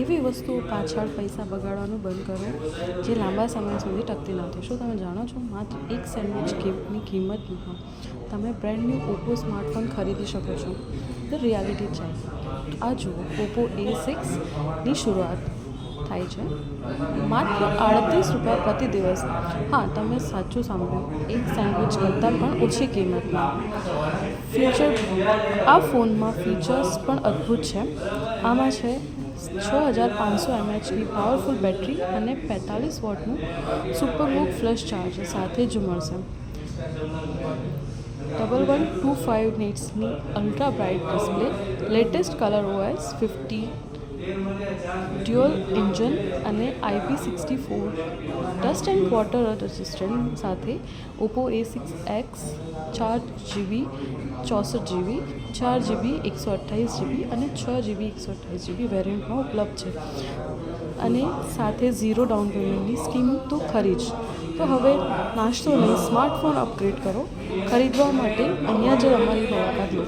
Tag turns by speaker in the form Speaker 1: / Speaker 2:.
Speaker 1: એવી વસ્તુઓ પાછળ પૈસા બગાડવાનું બંધ કરો જે લાંબા સમય સુધી ટકતી નથી. શું તમે જાણો છો, માત્ર એક સેન્ડવિચની કિંમતમાં તમે બ્રાન્ડ ન્યૂ ઓપ્પો સ્માર્ટફોન ખરીદી શકો છો. The reality check. આ જુઓ, ઓપ્પો A6ની શરૂઆત થાય છે માત્ર ₹38 પ્રતિ દિવસ. હા, તમે સાચું સાંભળ્યું, એક સેન્ડવિચ કરતાં પણ ઓછી કિંમતમાં. આ ફોનમાં ફીચર્સ પણ અદ્ભુત છે. આમાં છે 6500 mAhની પાવરફુલ બેટરી અને 45 વોટનું સુપરવોક ફ્લશ ચાર્જર સાથે જ મળશે. 1125 નિટ્સની ultra bright display, latest colour OS 15, dual engine અને IP64 dust and water resistant સાથે Oppo A6X 4GB 64GB 4GB 128GB અને 6GB 128GB વેરિયન્ટમાં ઉપલબ્ધ છે અને સાથે ઝીરો ડાઉન પેમેન્ટની સ્કીમ તો ખરી જ. તો હવે નાસ્તો નહીં, સ્માર્ટફોન અપગ્રેડ કરો. ખરીદવા માટે અહીંયા જ અમારી મુલાકાત લો.